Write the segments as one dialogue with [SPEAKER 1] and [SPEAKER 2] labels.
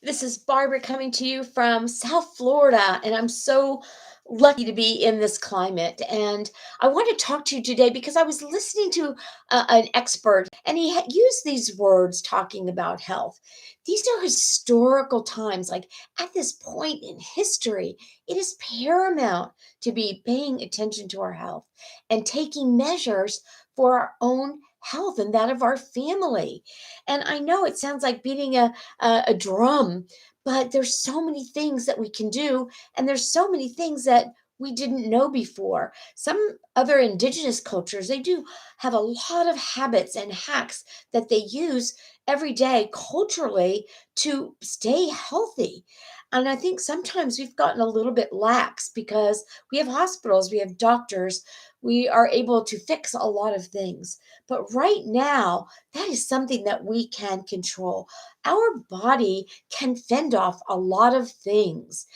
[SPEAKER 1] This is Barbara coming to you from South Florida, and I'm so lucky to be in this climate. And I want to talk to you today because I was listening to an expert, and he used these words talking about health. These are historical times. Like at this point in history, it is paramount to be paying attention to our health and taking measures for our own health and that of our family. And I know it sounds like beating a drum, but there's so many things that we can do, and there's so many things that we didn't know before. Some other indigenous cultures, they do have a lot of habits and hacks that they use every day culturally to stay healthy. And I think sometimes we've gotten a little bit lax because we have hospitals, we have doctors, we are able to fix a lot of things. But right now, that is something that we can control. Our body can fend off a lot of things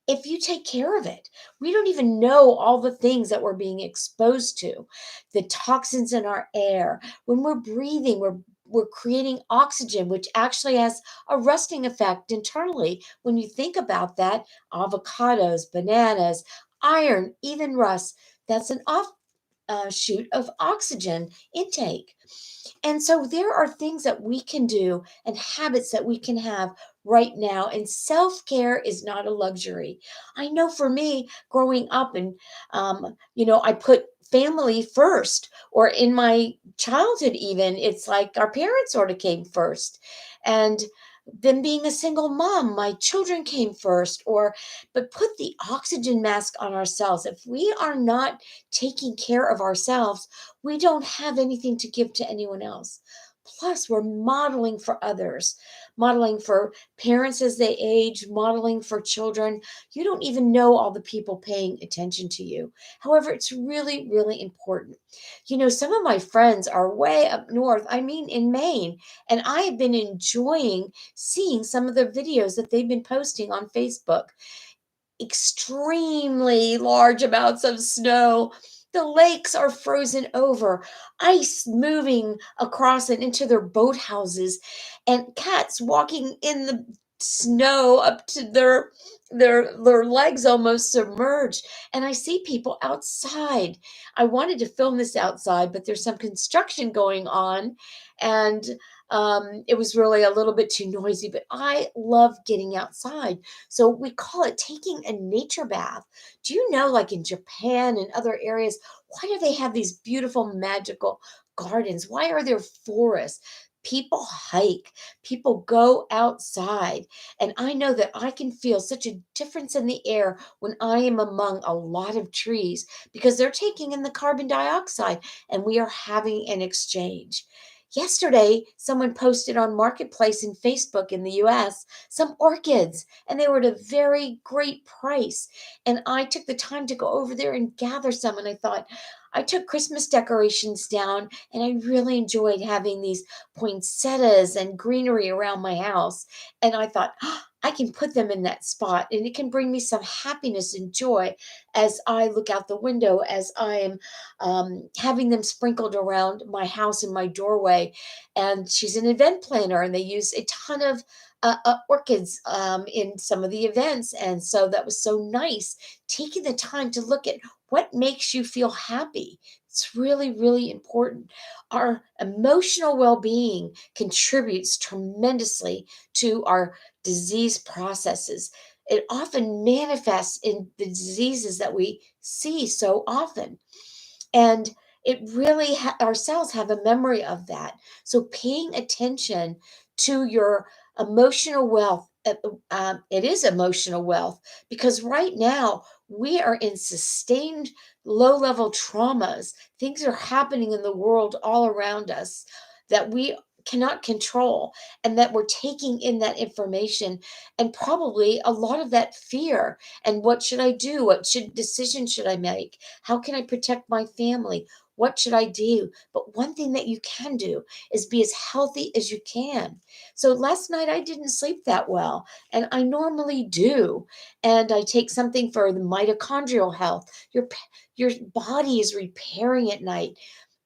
[SPEAKER 1] if you take care of it. We don't even know all the things that we're being exposed to. The toxins in our air. When we're breathing, we're creating oxygen, which actually has a rusting effect internally. When you think about that, avocados, bananas, iron, even rust, that's an offshoot of oxygen intake. And so there are things that we can do and habits that we can have right now. And self care is not a luxury. I know for me, growing up, and I put family first, or in my childhood, even, it's like our parents sort of came first. And then being a single mom, my children came first, but put the oxygen mask on ourselves. If we are not taking care of ourselves, we don't have anything to give to anyone else. Plus, we're modeling for others, modeling for parents as they age, modeling for children. You don't even know all the people paying attention to you. However, it's really, really important. Some of my friends are way up north, I mean, in Maine, and I have been enjoying seeing some of the videos that they've been posting on Facebook. Extremely large amounts of snow. The lakes are frozen over, ice moving across and into their boathouses, and cats walking in the snow up to their legs almost submerged. And I see people outside. I wanted to film this outside, but there's some construction going on, and it was really a little bit too noisy. But I love getting outside, so we call it taking a nature bath. Do you know, like in Japan and other areas, why do they have these beautiful, magical gardens? Why are there forests? People hike, people go outside. And I know that I can feel such a difference in the air when I am among a lot of trees because they're taking in the carbon dioxide and we are having an exchange. Yesterday, someone posted on Marketplace in Facebook in the US some orchids, and they were at a very great price. And I took the time to go over there and gather some. And I thought, I took Christmas decorations down, and I really enjoyed having these poinsettias and greenery around my house. And I thought, I can put them in that spot, and it can bring me some happiness and joy as I look out the window, as I am having them sprinkled around my house and my doorway. And she's an event planner, and they use a ton of orchids in some of the events. And so that was so nice, taking the time to look at what makes you feel happy. It's really, really important. Our emotional well being contributes tremendously to our disease processes. It often manifests in the diseases that we see so often. And it really, our cells have a memory of that. So paying attention to your emotional wealth, it is emotional wealth, because right now we are in sustained low level traumas. Things are happening in the world all around us that we cannot control, and that we're taking in that information, and probably a lot of that fear. And what should I do? What should decision should I make? How can I protect my family? What should I do? But one thing that you can do is be as healthy as you can. So last night I didn't sleep that well, and I normally do. And I take something for the mitochondrial health. Your body is repairing at night.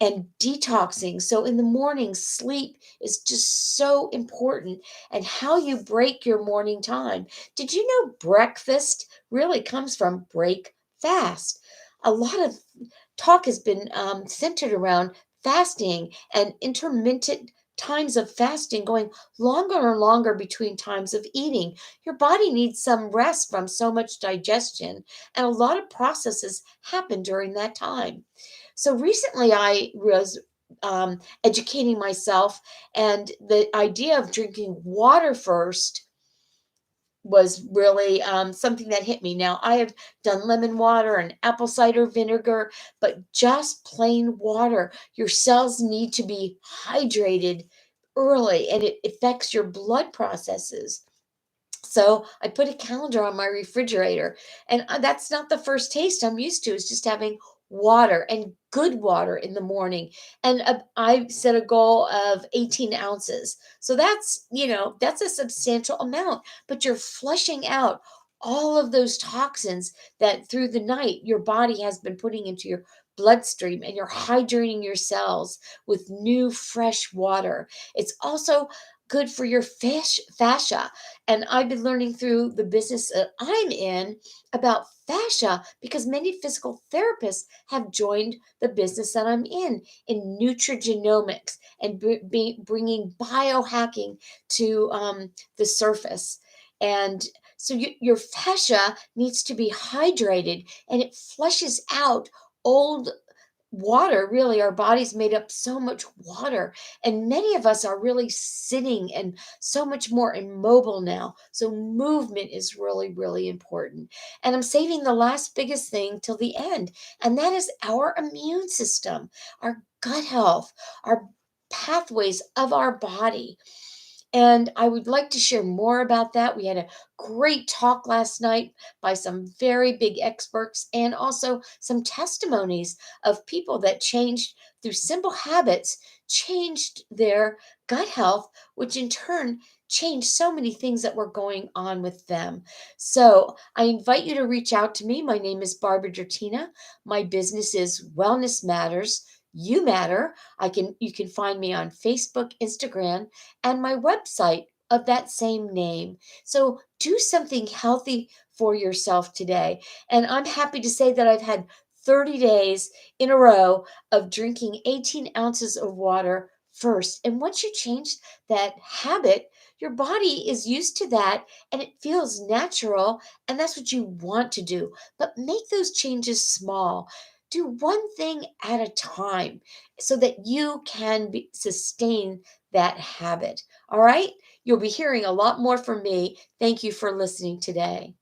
[SPEAKER 1] and detoxing. So in the morning, sleep is just so important, and how you break your morning time. Did you know breakfast really comes from break fast? A lot of talk has been centered around fasting and intermittent times of fasting, going longer and longer between times of eating. Your body needs some rest from so much digestion, and a lot of processes happen during that time. So recently, I was educating myself, and the idea of drinking water first was really something that hit me. Now, I have done lemon water and apple cider vinegar, but just plain water. Your cells need to be hydrated early, and it affects your blood processes. So I put a calendar on my refrigerator, and that's not the first taste I'm used to. It's just having water, and good water in the morning. And I set a goal of 18 ounces. So that's a substantial amount, but you're flushing out all of those toxins that through the night your body has been putting into your bloodstream, and you're hydrating your cells with new fresh water. It's also good for your fascia, and I've been learning through the business that I'm in about fascia, because many physical therapists have joined the business that I'm in nutrigenomics, and bringing biohacking to the surface. And so your fascia needs to be hydrated, and it flushes out old water. Really, our body's made up so much water, and many of us are really sitting and so much more immobile now. So movement is really, really important. And I'm saving the last biggest thing till the end, and that is our immune system, our gut health, our pathways of our body. And I would like to share more about that. We had a great talk last night by some very big experts, and also some testimonies of people that changed through simple habits, changed their gut health, which in turn changed so many things that were going on with them. So I invite you to reach out to me. My name is Barbara Dertina. My business is Wellness Matters. You matter. You can find me on Facebook, Instagram, and my website of that same name. So do something healthy for yourself today. And I'm happy to say that I've had 30 days in a row of drinking 18 ounces of water first. And once you change that habit, your body is used to that, and it feels natural. And that's what you want to do. But make those changes small. Do one thing at a time so that you can sustain that habit. All right? You'll be hearing a lot more from me. Thank you for listening today.